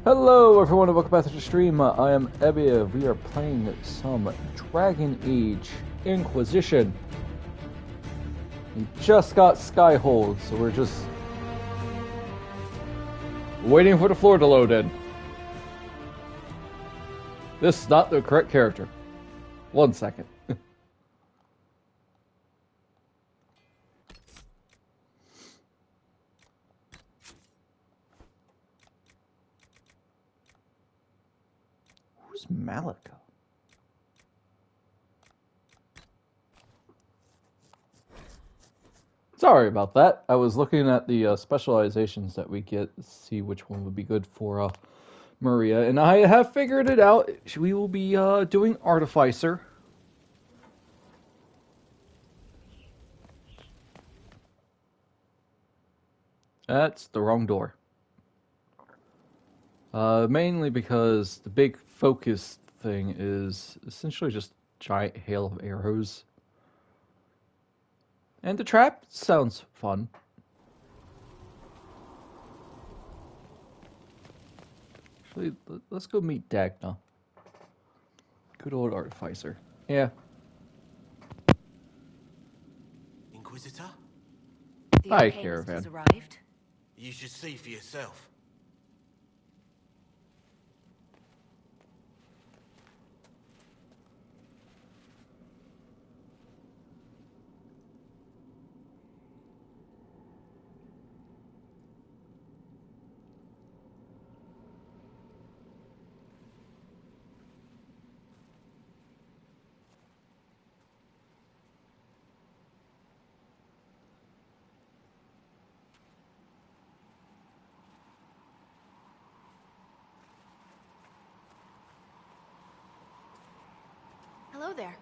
Hello everyone and welcome back to the stream. I am Ebia. We are playing some Dragon Age Inquisition. We just got Skyhold, so we're just waiting for the floor to load in. This is not the correct character. 1 second. Who's Malika? Sorry about that. I was looking at the specializations that we get to see which one would be good for Maria, and I have figured it out. We will be doing artificer. That's the wrong door. Mainly because the big focus thing is essentially just giant hail of arrows. And the trap sounds fun. Actually, let's go meet Dagna. Good old artificer. Yeah. Inquisitor? Hi, Caravan. Has arrived. You should see for yourself. Hello there.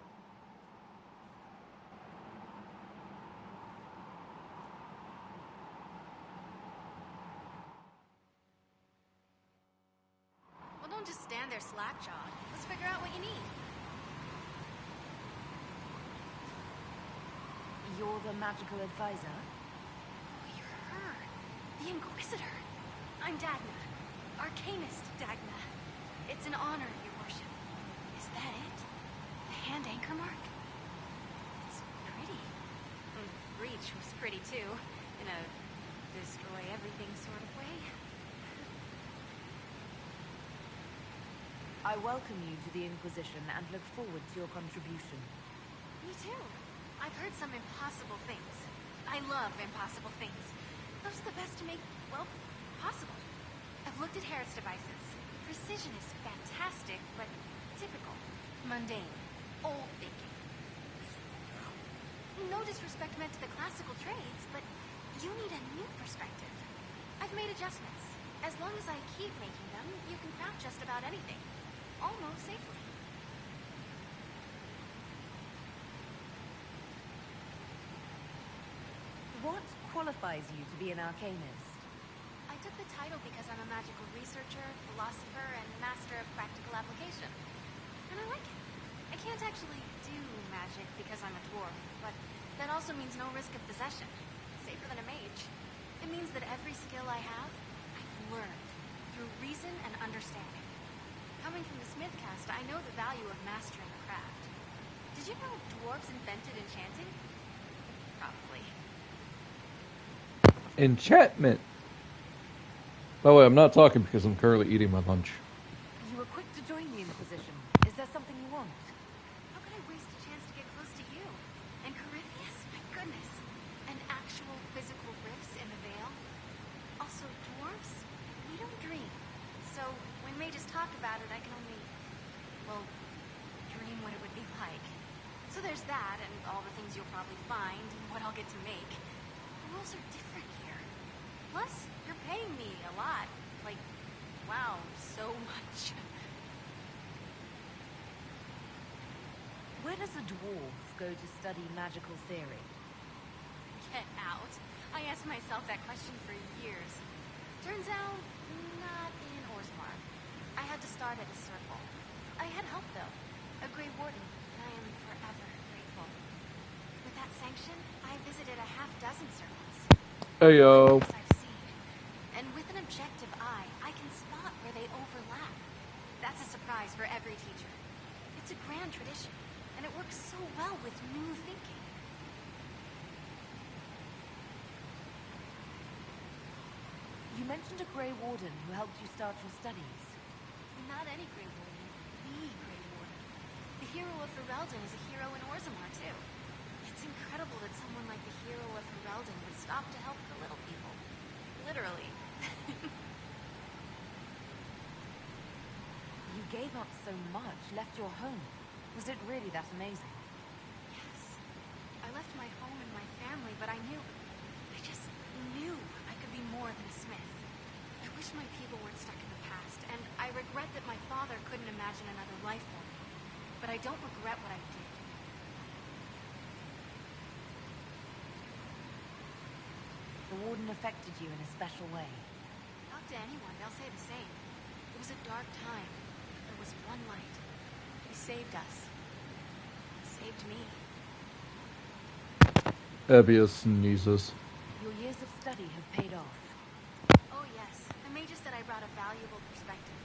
Well, don't just stand there slack-jawed. Let's figure out what you need. You're the magical advisor? Oh, you're her. The Inquisitor. I'm Dagna. Arcanist Dagna. It's an honor, your worship. Is that it? The hand anchor mark? It's pretty. And Breach was pretty too, in a destroy everything sort of way. I welcome you to the Inquisition and look forward to your contribution. Me too. I've heard some impossible things. I love impossible things. Those are the best to make, well, possible. I've looked at Harrod's devices. Precision is fantastic, but typical. Mundane. Old thinking. No disrespect meant to the classical trades, but you need a new perspective. I've made adjustments. As long as I keep making them, you can craft just about anything. Almost safely. What qualifies you to be an arcanist? I took the title because I'm a magical researcher, philosopher, and master of practical application. And I like it. I can't actually do magic because I'm a dwarf, but that also means no risk of possession. Safer than a mage. It means that every skill I have, I've learned through reason and understanding. Coming from the Smith caste, I know the value of mastering a craft. Did you know dwarves invented enchanting? Probably. Enchantment! By the way, I'm not talking because I'm currently eating my lunch. You were quick to join the Inquisition. Is there something you want? How could I waste a chance to get close to you? And Corypheus? My goodness. And actual physical rifts in the veil? Also, dwarves? We don't dream. So, when mages talk about it, I can only, well, dream what it would be like. So there's that, and all the things you'll probably find, and what I'll get to make. The rules are different here. Plus, you're paying me a lot. Like, wow, so much. Where does a dwarf go to study magical theory? Get out. I asked myself that question for years. Turns out, not in Orzammar. I had to start at a circle. I had help, though. A Grey Warden, and I am forever grateful. With that sanction, I visited a half-dozen circles. Heyo. I've seen. And with an objective eye, I can spot where they overlap. That's a surprise for every teacher. It's a grand tradition, and it works so well with new thinking. You mentioned a Grey Warden who helped you start your studies. Not any Grey Warden, the Grey Warden. The hero of Ferelden is a hero in Orzammar, too. It's incredible that someone like the hero of Ferelden would stop to help the little people. Literally. You gave up so much, left your home. Was it really that amazing? Yes. I left my home and my family, but I just knew I could be more than a smith. I wish my people weren't stuck in the past, and I regret that my father couldn't imagine another life for me. But I don't regret what I did. The Warden affected you in a special way. Talk to anyone, they'll say the same. It was a dark time. There was one light. He saved us. He saved me. Abia sneezes. Your years of study have paid off. Oh yes, the mages said I brought a valuable perspective.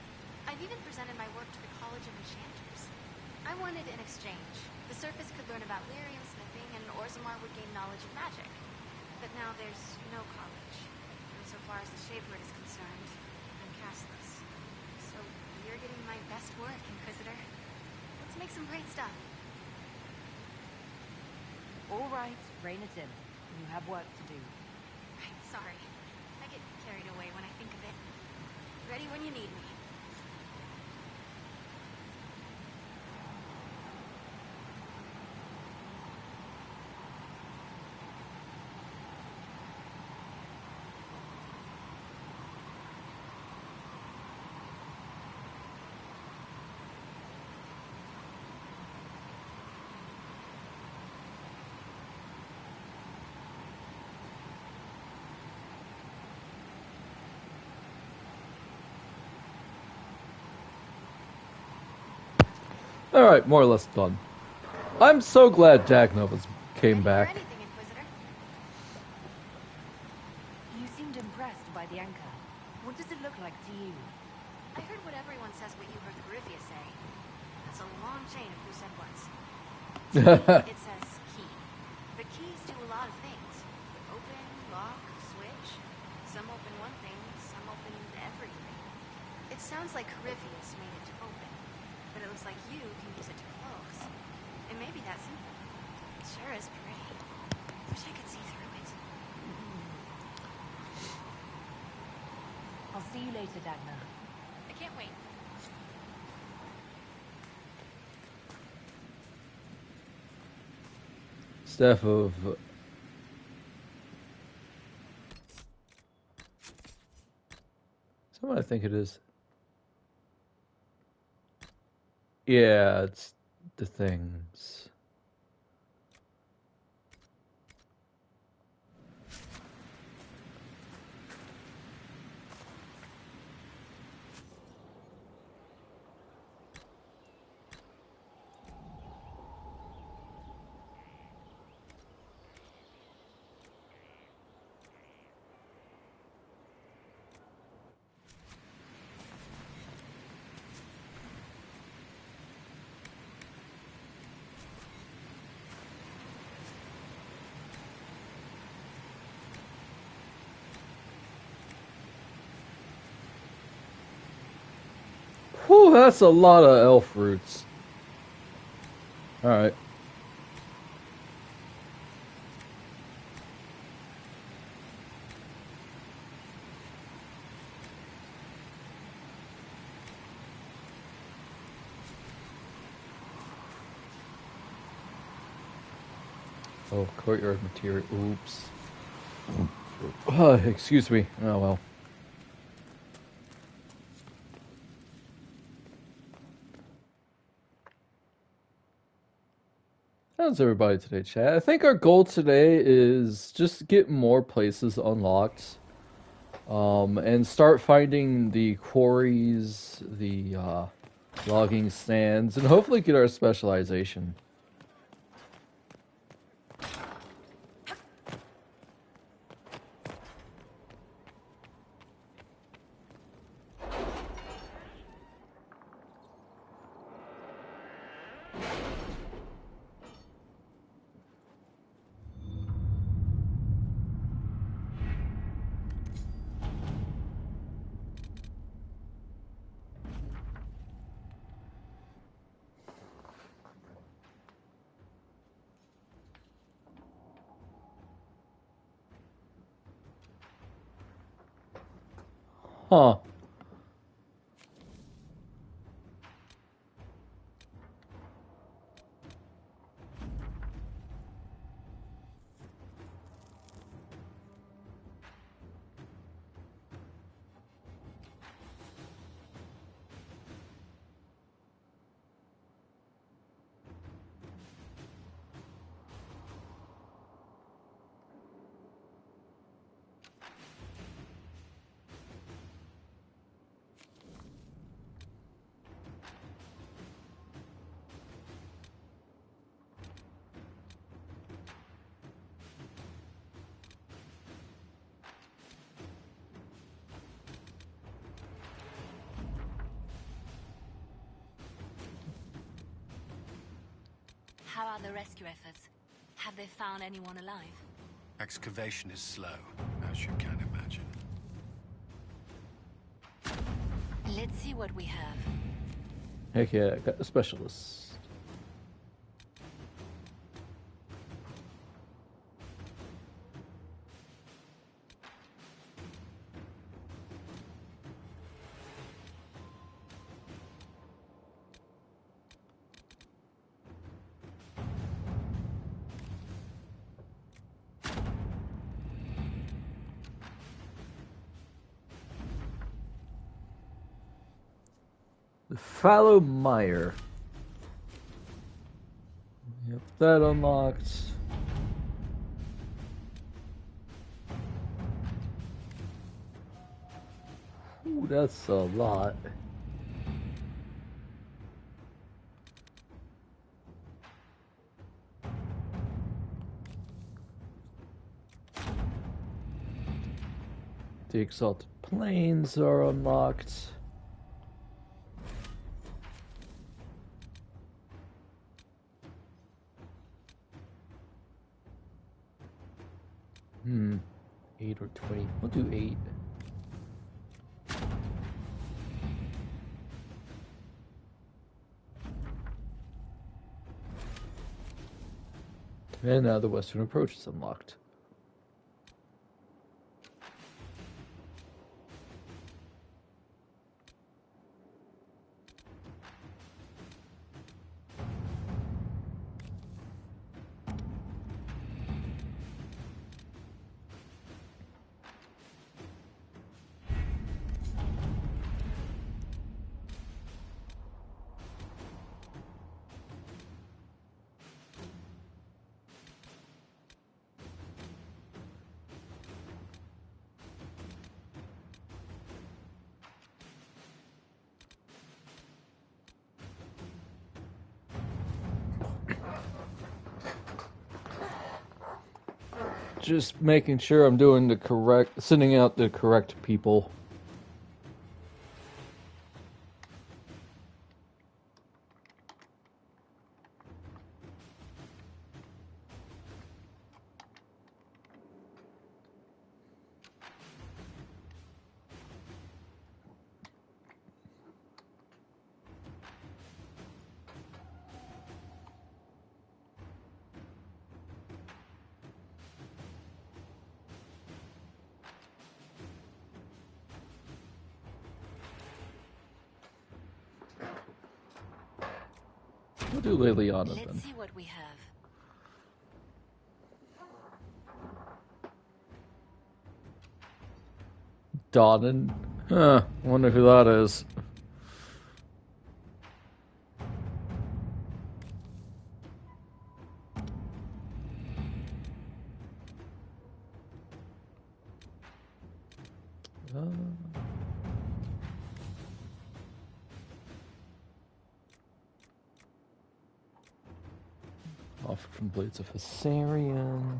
I've even presented my work to the College of Enchanters. I wanted an exchange. The Surface could learn about lyrium smithing, and Orzammar would gain knowledge of magic. But now there's no college. And so far as the Shapewood is concerned, I'm castless. So you're getting my best work, Inquisitor. Let's make some great stuff. All right, rein it in. You have work to do. Right, sorry. I get carried away when I think of it. Ready when you need me. Alright, more or less done. I'm so glad Dagnova came back. Ready for anything, Inquisitor? You seemed impressed by the anchor. What does it look like to you? I heard what everyone says what you heard Coryphia say. That's a long chain of who said what's. It says key. But keys do a lot of things. Open, lock, switch. Some open one thing, some open everything. It sounds like Coryphius made it to open. But it looks like you can use it to close. It may be that simple. It sure is pretty. Wish I could see through it. I'll see you later, Dagna. I can't wait. Staff of... Someone I think it is. Yeah, it's the things. Whew, that's a lot of elf roots. Alright. Oh, courtyard material. Oops. Excuse me. Oh well. How's everybody today, chat? I think our goal today is just get more places unlocked. And start finding the quarries, the logging stands, and hopefully get our specialization. Huh. How are the rescue efforts? Have they found anyone alive? Excavation is slow, as you can imagine. Let's see what we have. Heck yeah, I got the specialist. The fallow mire. Yep, that unlocked. Ooh, that's a lot. The exalted planes are unlocked. Hmm. 8 or 20. We'll do 8. And now the western approach is unlocked. Just making sure I'm doing the correct, sending out the correct people. We'll do Liliana then. Let's see what we have. Donnan? Huh, wonder who that is. Offered from Blades of Hysarian.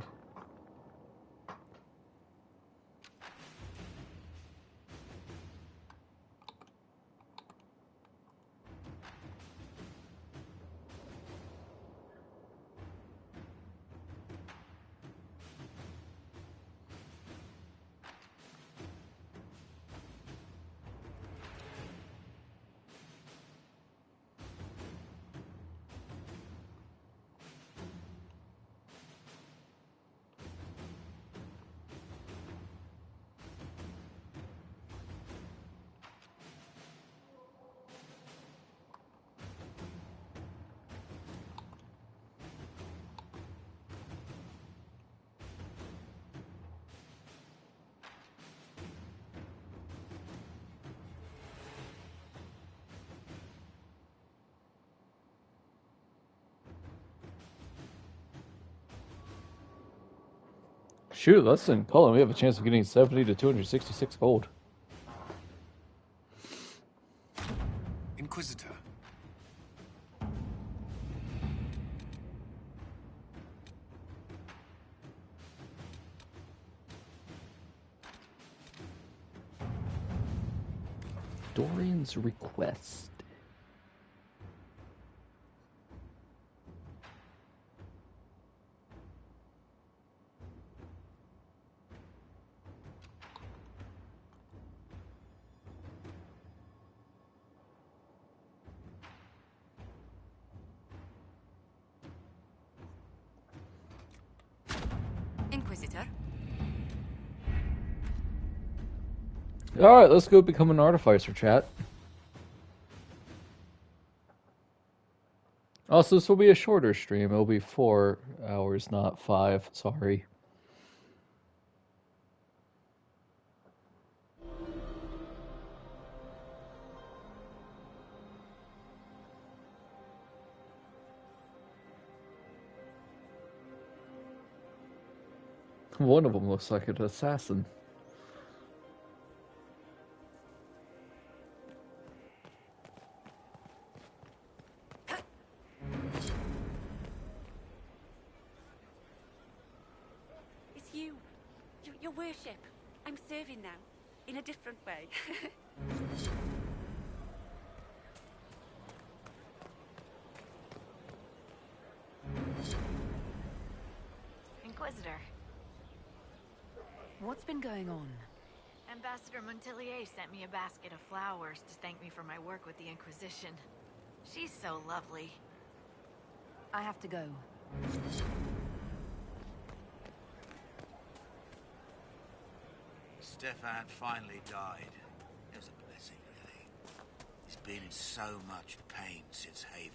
Shoot, less than Cullen. We have a chance of getting 70 to 266 gold. Inquisitor. Dorian's request. Inquisitor. Alright, let's go become an artificer, chat. Also, this will be a shorter stream. It'll be 4 hours, not 5. Sorry. One of them looks like an assassin. It's you. Your worship. I'm serving now. In a different way. Inquisitor. What's been going on? Ambassador Montelier sent me a basket of flowers to thank me for my work with the Inquisition. She's so lovely. I have to go. Stefan finally died. It was a blessing, really. He's been in so much pain since Haven.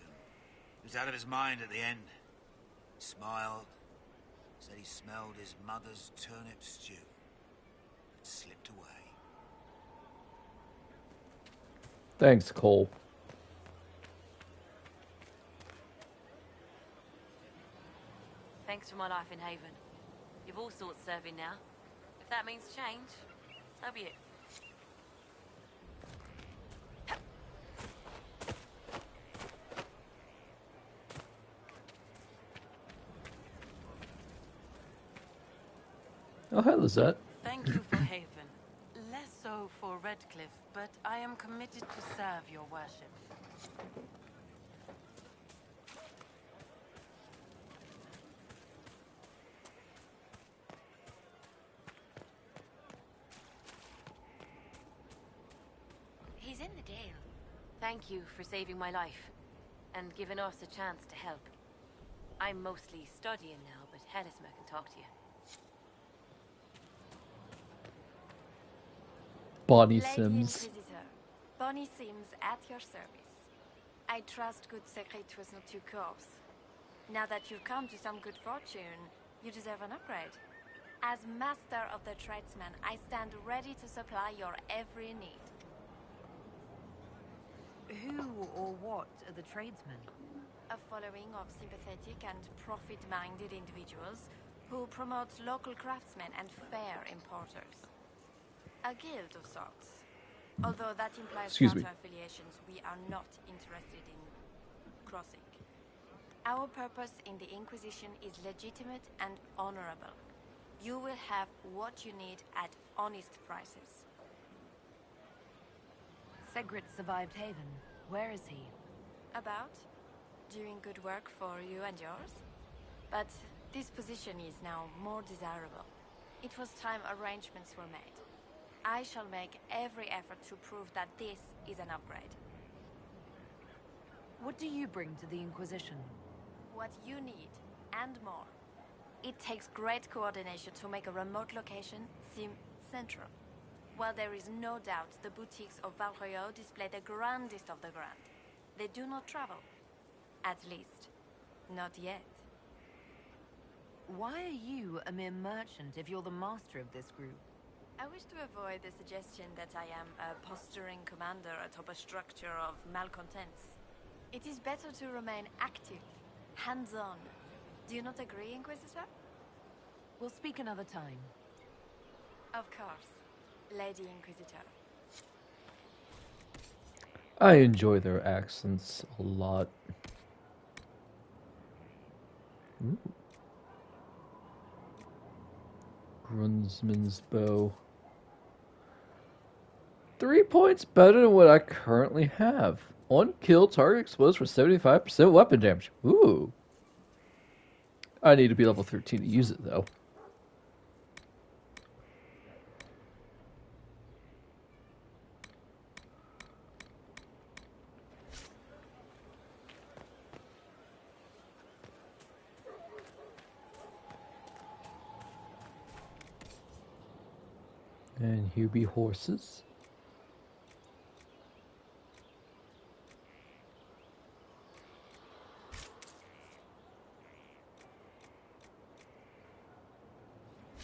He was out of his mind at the end. He smiled, said he smelled his mother's turnip stew, and slipped away. Thanks, Cole. Thanks for my life in Haven. You've all sorts serving now. If that means change, so be it. Oh, hi, Lizette. Thank you for Haven. Less so for Redcliffe, but I am committed to serve your worship. He's in the Dale. Thank you for saving my life, and giving us a chance to help. I'm mostly studying now, but Hedisma can talk to you. Bonnie Lady Sims. Inquisitor, Bonnie Sims at your service. I trust good secret was not too coarse. Now that you've come to some good fortune, you deserve an upgrade. As master of the tradesman, I stand ready to supply your every need. Who or what are the tradesmen? A following of sympathetic and profit-minded individuals who promote local craftsmen and fair importers. A guild of sorts. Although that implies Excuse me. counter-affiliations we are not interested in crossing. Our purpose in the Inquisition is legitimate and honorable. You will have what you need at honest prices. Segrit survived Haven. Where is he? About? Doing good work for you and yours? But this position is now more desirable. It was time arrangements were made. I shall make every effort to prove that this is an upgrade. What do you bring to the Inquisition? What you need, and more. It takes great coordination to make a remote location seem central. While there is no doubt the boutiques of Valroyo display the grandest of the grand, they do not travel. At least, not yet. Why are you a mere merchant if you're the master of this group? I wish to avoid the suggestion that I am a posturing commander atop a structure of malcontents. It is better to remain active, hands-on. Do you not agree, Inquisitor? We'll speak another time. Of course, Lady Inquisitor. I enjoy their accents a lot. Ooh. Grunsman's bow. 3 points better than what I currently have. One kill, target explodes for 75% weapon damage. Ooh. I need to be level 13 to use it, though. And here be horses.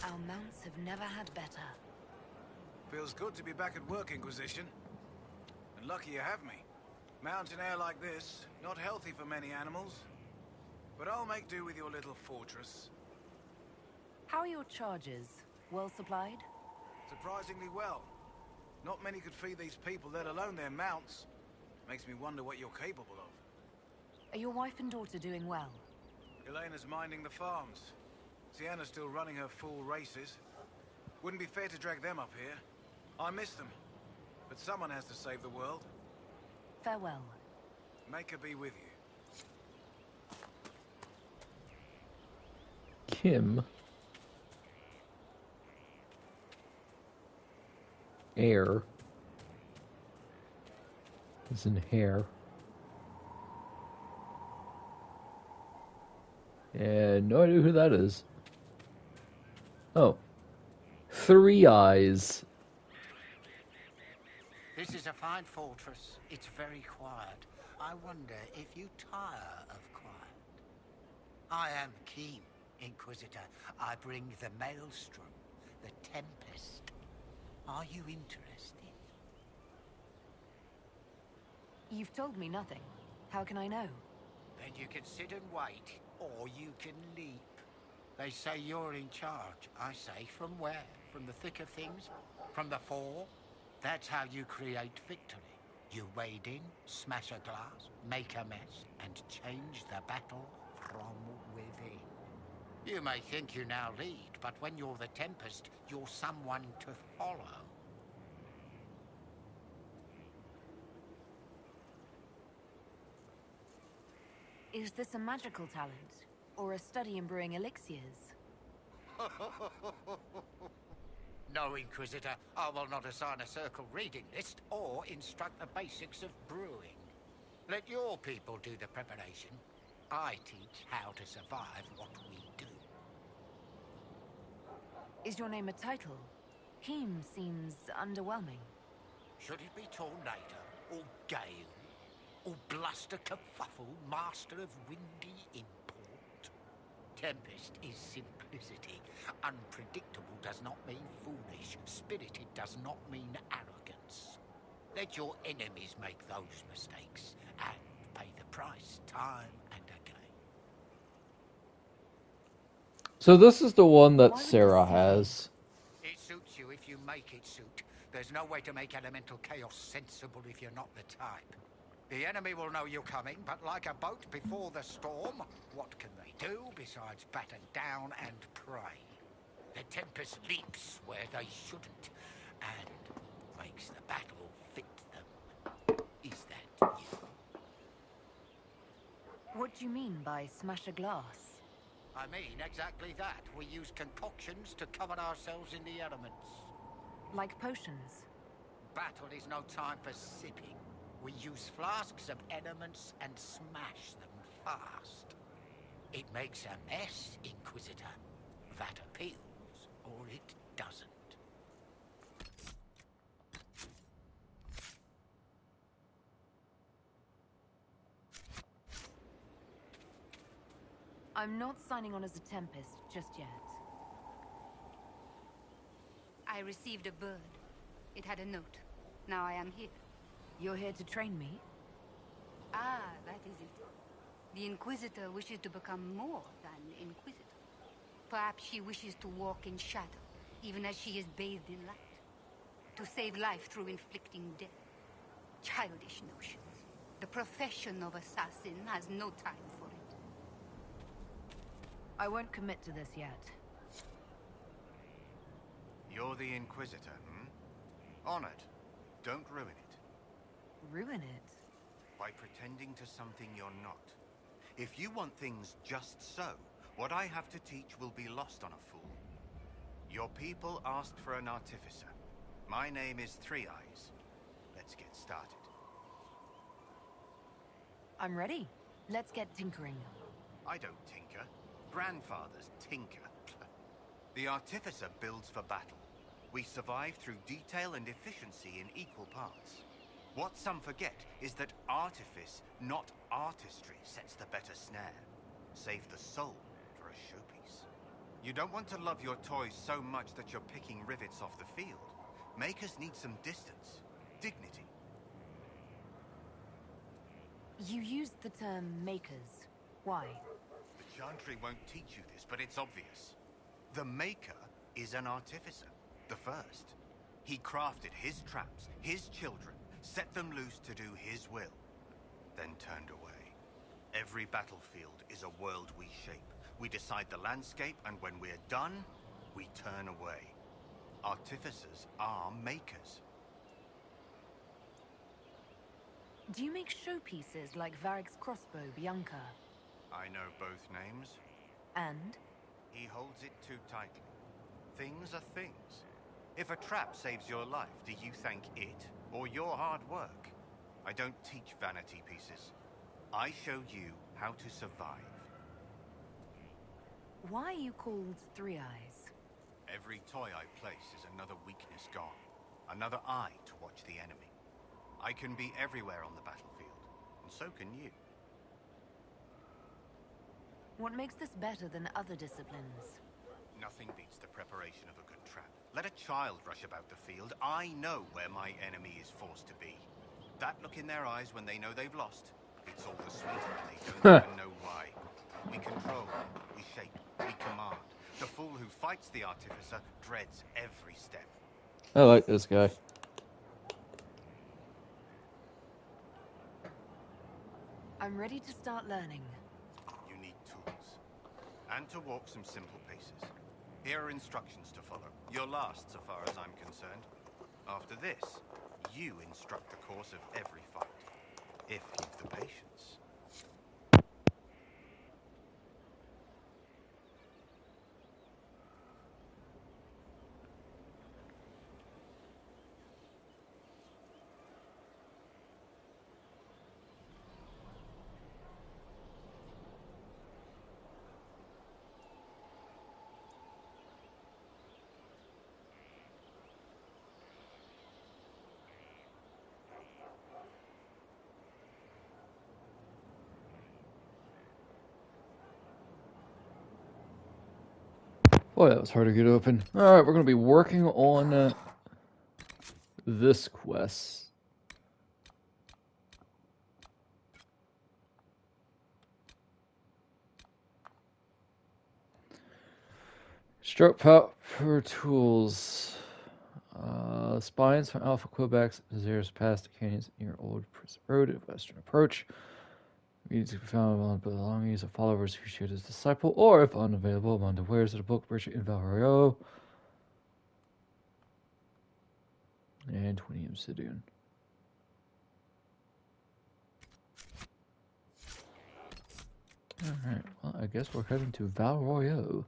Our mounts have never had better. Feels good to be back at work, Inquisition. And lucky you have me. Mountain air like this, not healthy for many animals. But I'll make do with your little fortress. How are your charges? Well supplied? Surprisingly well. Not many could feed these people, let alone their mounts. Makes me wonder what you're capable of. Are your wife and daughter doing well? Elena's minding the farms. Sienna's still running her full races. Wouldn't be fair to drag them up here. I miss them. But someone has to save the world. Farewell. Make her be with you. Kim. Air. As in hair. And no idea who that is. Oh. 3 Eyes. This is a fine fortress. It's very quiet. I wonder if you tire of quiet. I am Kim, Inquisitor. I bring the Maelstrom, the Tempest. Are you interested? You've told me nothing. How can I know? Then you can sit and wait, or you can leap. They say you're in charge. I say, from where? From the thick of things? From the fore? That's how you create victory. You wade in, smash a glass, make a mess, and change the battle from within. You may think you now lead, but when you're the Tempest, you're someone to follow. Is this a magical talent? Or a study in brewing elixirs? No, Inquisitor, I will not assign a circle reading list or instruct the basics of brewing. Let your people do the preparation. I teach how to survive what we do. Is your name a title? Kim seems underwhelming. Should it be Tornado, or Gale, or Bluster Kerfuffle, Master of Windy Import? Tempest is simplicity. Unpredictable does not mean foolish. Spirited does not mean arrogance. Let your enemies make those mistakes and pay the price time and again. So this is the one that Why would Sarah this say- has. It suits you if you make it suit. There's no way to make elemental chaos sensible if you're not the type. The enemy will know you're coming, but like a boat before the storm, what can they do besides batten down and pray? The Tempest leaps where they shouldn't, and makes the battle fit them. Is that you? What do you mean by smash a glass? I mean exactly that. We use concoctions to cover ourselves in the elements. Like potions? Battle is no time for sipping. We use flasks of elements and smash them fast. It makes a mess, Inquisitor. That appeals, or it doesn't. I'm not signing on as a Tempest just yet. I received a bird. It had a note. Now I am here. You're here to train me? Ah, that is it. The Inquisitor wishes to become more than Inquisitor. Perhaps she wishes to walk in shadow, even as she is bathed in light. To save life through inflicting death. Childish notions. The profession of assassin has no time for it. I won't commit to this yet. You're the Inquisitor, hmm? Honored. Don't ruin it. Ruin it? By pretending to something you're not. If you want things just so, what I have to teach will be lost on a fool. Your people asked for an artificer. My name is Three Eyes. Let's get started. I'm ready. Let's get tinkering. I don't tinker. Grandfathers tinker. The artificer builds for battle. We survive through detail and efficiency in equal parts. What some forget is that artifice, not artistry, sets the better snare. Save the soul for a showpiece. You don't want to love your toys so much that you're picking rivets off the field. Makers need some distance, dignity. You used the term makers. Why? The Chantry won't teach you this, but it's obvious. The Maker is an artificer, the first. He crafted his traps, his children, set them loose to do his will, then turned away. Every battlefield is a world we shape. We decide the landscape, and when we're done, we turn away. Artificers are makers. Do you make showpieces like Varric's crossbow, Bianca? I know both names. And? He holds it too tightly. Things are things. If a trap saves your life, do you thank it or your hard work? I don't teach vanity pieces. I show you how to survive. Why are you called Three Eyes? Every toy I place is another weakness gone. Another eye to watch the enemy. I can be everywhere on the battlefield, and so can you. What makes this better than other disciplines? Nothing beats the preparation of a good trap. Let a child rush about the field. I know where my enemy is forced to be. That look in their eyes when they know they've lost, it's all the sweeter when they don't even know why. We control, we shape, we command. The fool who fights the artificer dreads every step. I like this guy. I'm ready to start learning. You need tools. And to walk some simple paces. Here are instructions to follow. You're last, so far as I'm concerned. After this, you instruct the course of every fight. If you've the patience. Boy, that was hard to get open. Alright, we're going to be working on this quest. Stroke power tools. Spines from Alpha Quebec's Zares past the canyons near Old Prison Road at Western Approach. Means to be found among the belongings of followers who shoot his disciple, or if unavailable, among the wares of the book merchant in Valrio. And 20 obsidian. Alright, well, I guess we're heading to Valroyo.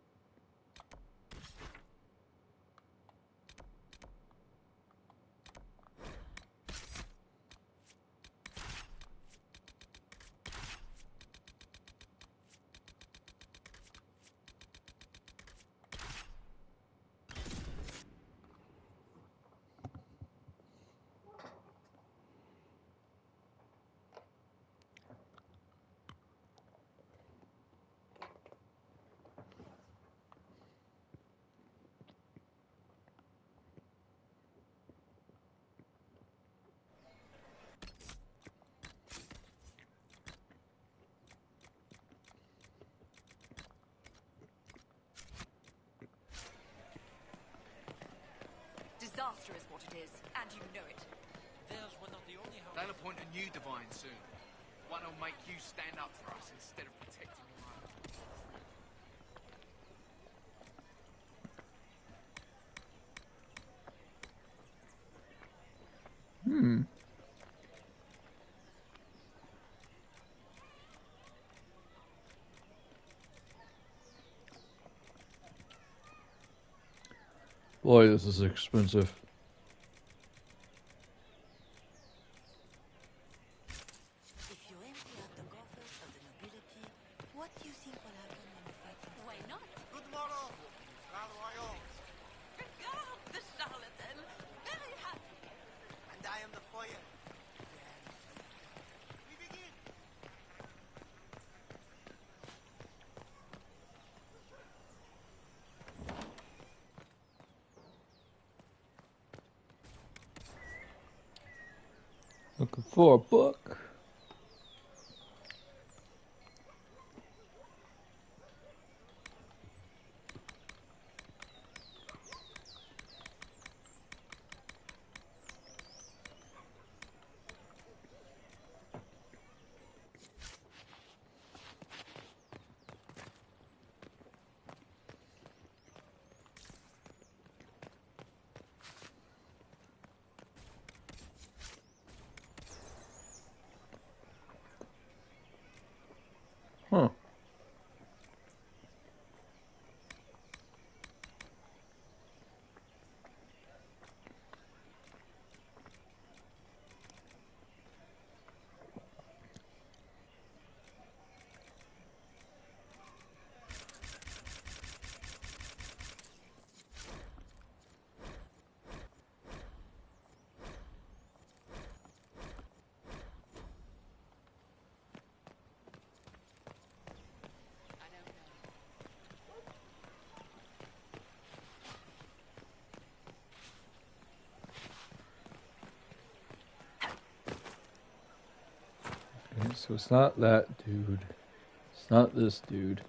disaster is what it is, and you know it. Theirs were not the only house. They'll appoint a new divine soon. One who'll make you stand up for us instead of protecting your own. Boy, this is expensive. If you empty out the coffers of the nobility, what do you think will happen when you fight them? Why not? Good morrow, Royal. Regard the charlatan! Very happy! And I am the foyer. We begin. Looking for a book. Huh. Okay, so it's not that dude. It's not this dude.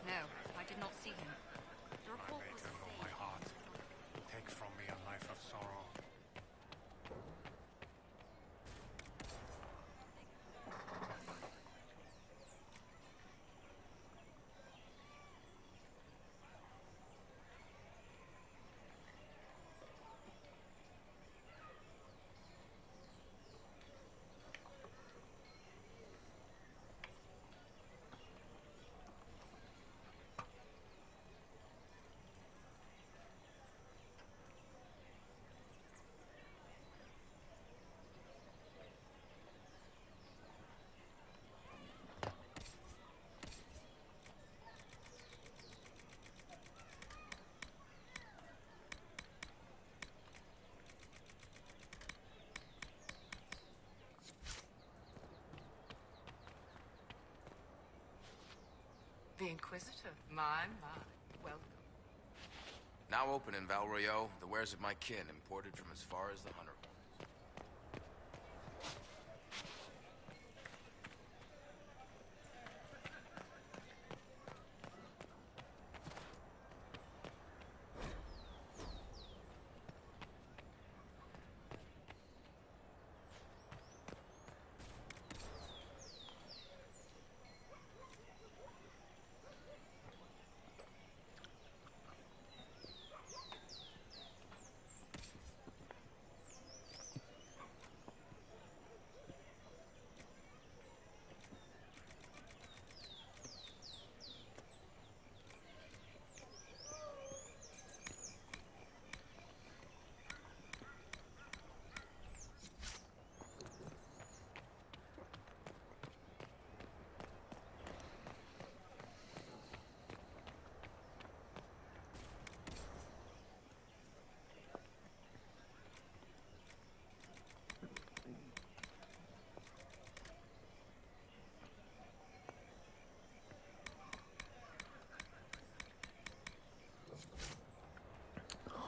No, I did not see him. The report was My heart. Take from me a life of sorrow. The Inquisitor. My. Welcome. Now open in Val Royeaux, the wares of my kin, imported from as far as the Hunter.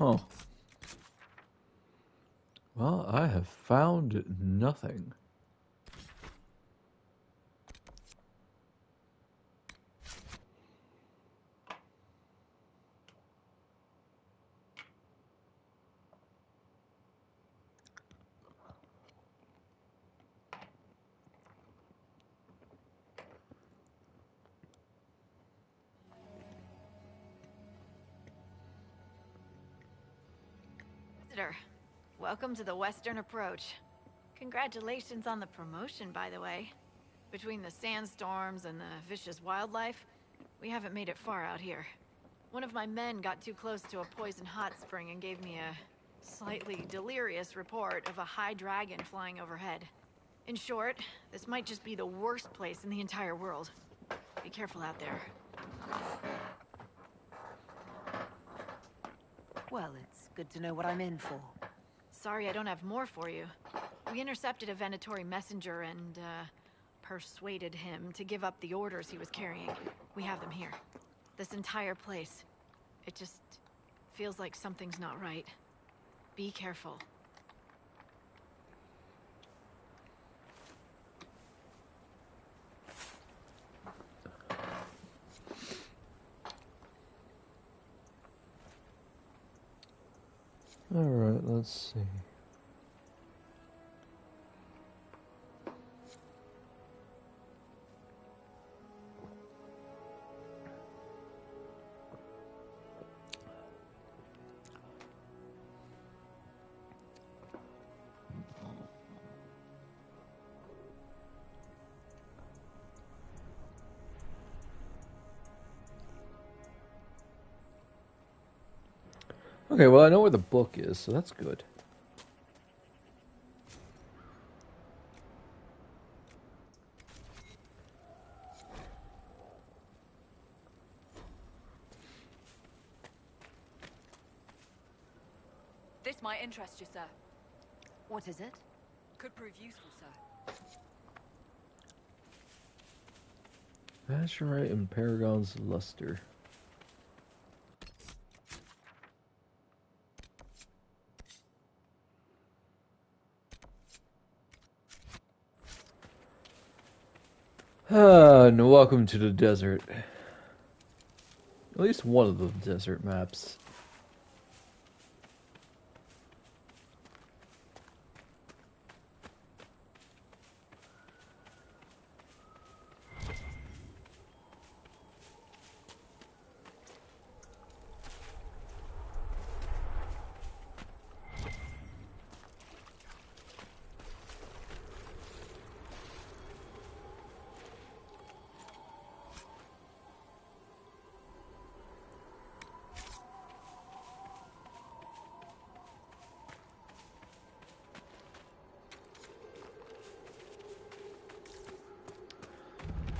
Huh. Well, I have found nothing. Visitor, welcome to the Western Approach. Congratulations on the promotion, by the way. Between the sandstorms and the vicious wildlife, we haven't made it far out here. One of my men got too close to a poison hot spring and gave me a slightly delirious report of a high dragon flying overhead. In short, this might just be the worst place in the entire world. Be careful out there. Well, it's good to know what I'm in for. Sorry I don't have more for you. We intercepted a Venatori messenger and, persuaded him to give up the orders he was carrying. We have them here. This entire place. It just feels like something's not right. Be careful. Alright, let's see. Okay, well, I know where the book is, so that's good. This might interest you, sir. What is it? Could prove useful, sir. Azurite and Paragon's Luster. And welcome to the desert. At least one of the desert maps.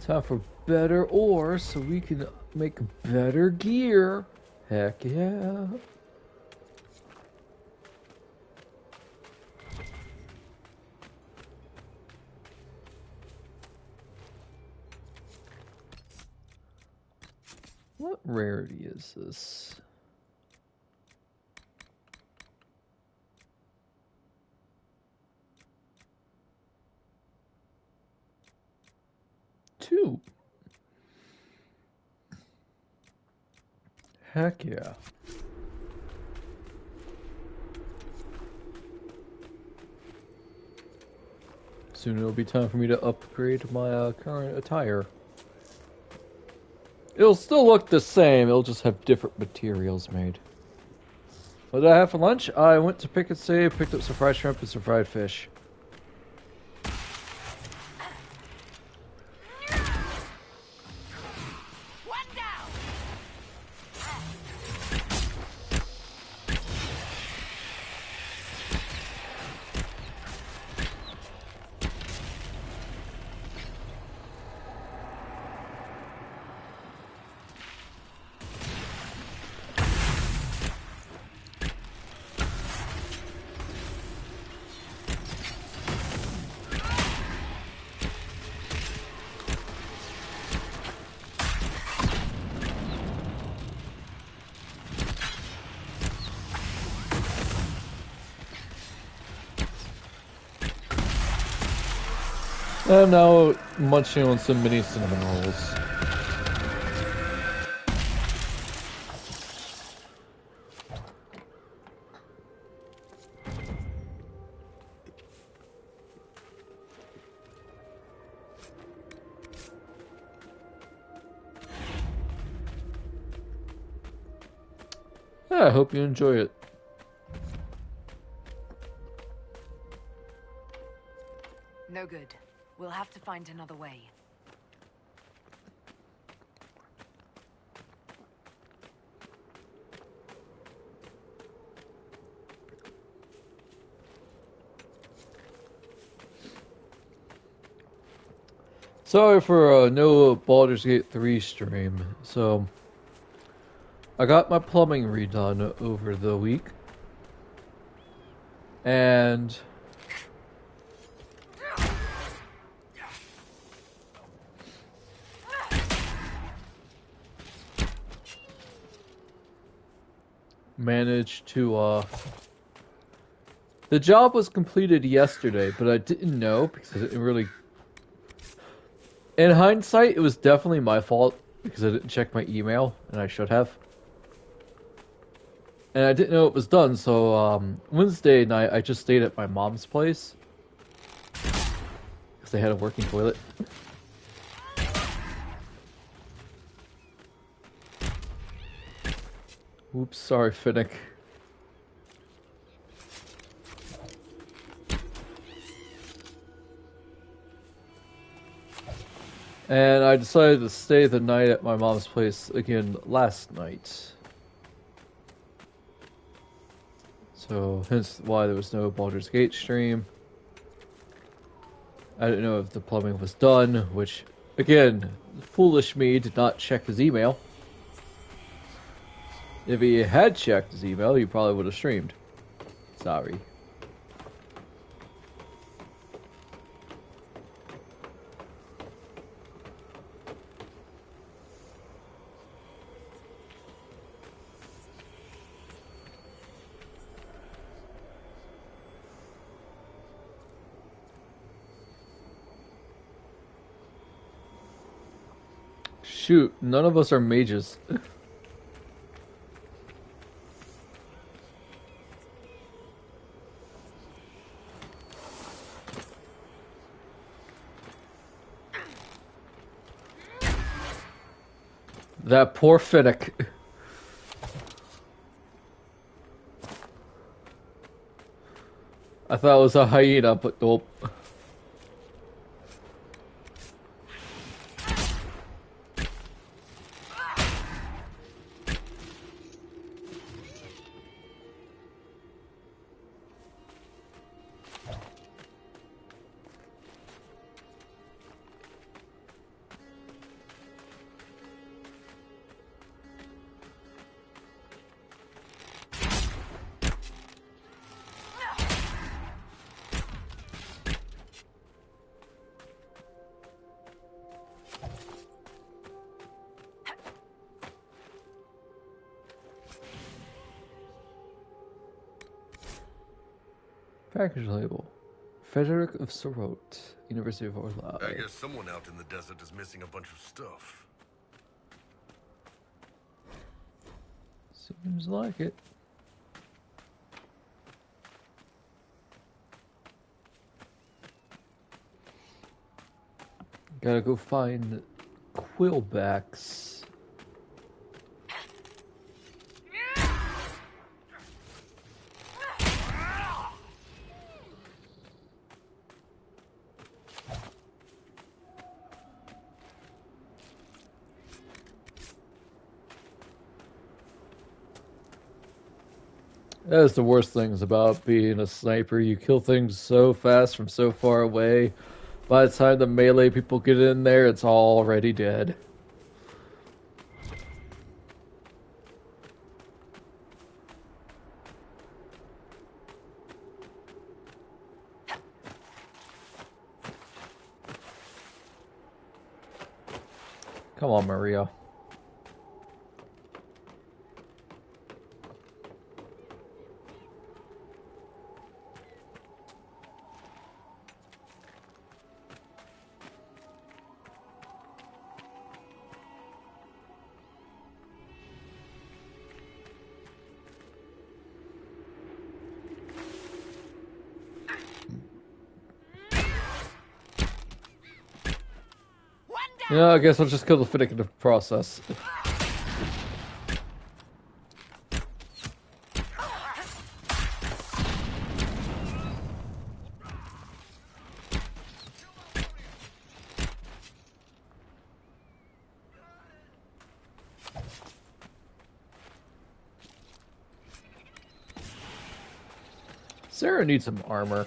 Time for better ore so we can make better gear. Heck yeah. What rarity is this? Two. Heck yeah. Soon it'll be time for me to upgrade my current attire. It'll still look the same, it'll just have different materials made. What did I have for lunch? I went to Pick and Save, picked up some fried shrimp and some fried fish. And now munching on some mini cinnamon rolls. Yeah, I hope you enjoy it. No good. We'll have to find another way. Sorry for no Baldur's Gate 3 stream. So, I got my plumbing redone over the week. And managed to, the job was completed yesterday, but I didn't know because I didn't really... In hindsight, it was definitely my fault because I didn't check my email, and I should have. And I didn't know it was done, so Wednesday night I just stayed at my mom's place because they had a working toilet. Oops, sorry, Finnick. And I decided to stay the night at my mom's place again last night. So, hence why there was no Baldur's Gate stream. I didn't know if the plumbing was done, which, again, foolish me did not check his email. If he had checked his email, he probably would have streamed. Sorry. Shoot, none of us are mages. That poor Finnick. I thought it was a hyena, but nope. Package label. Frederick of Sorot, University of Orlais. I guess someone out in the desert is missing a bunch of stuff. Seems like it. Gotta go find quillbacks. That is the worst things about being a sniper. You kill things so fast from so far away. By the time the melee people get in there, it's already dead. Come on, Maria. Yeah, I guess I'll just kill the Finnick in the process. Sarah needs some armor.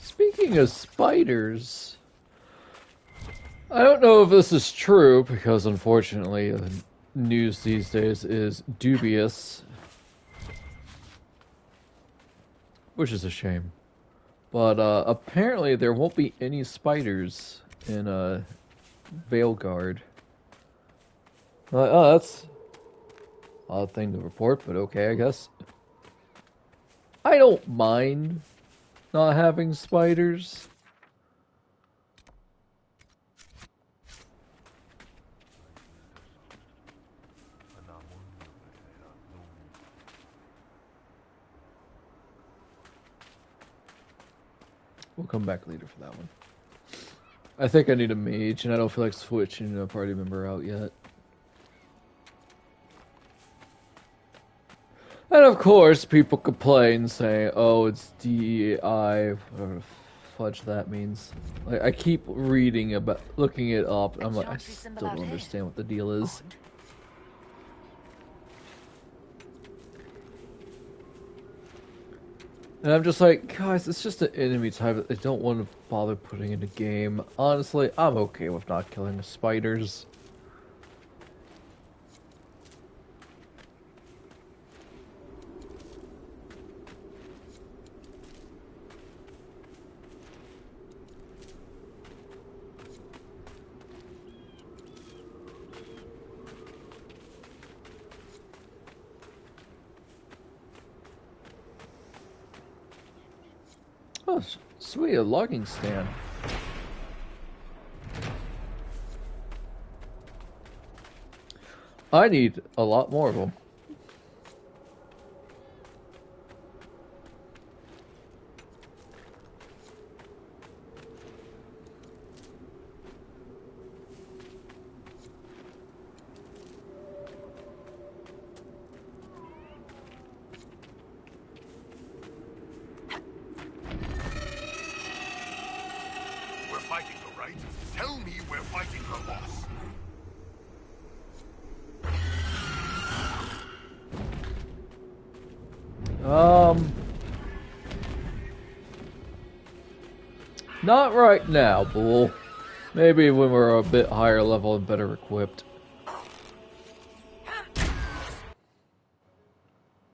Speaking of spiders, I don't know if this is true because unfortunately the news these days is dubious, which is a shame. But apparently there won't be any spiders in Veilguard. Oh, that's an odd thing to report, but okay, I guess. I don't mind not having spiders. We'll come back later for that one. I think I need a mage, and I don't feel like switching a party member out yet. And of course, people complain, saying, "Oh, it's DEI," whatever the fudge that means. Like, I keep reading about, looking it up. I'm like, I still don't understand what the deal is. And I'm just like, guys, it's just an enemy type that they don't want to bother putting in the game. Honestly, I'm okay with not killing the spiders. Oh, sweet, a logging stand. I need a lot more of them. Not right now, but maybe when we're a bit higher level and better equipped.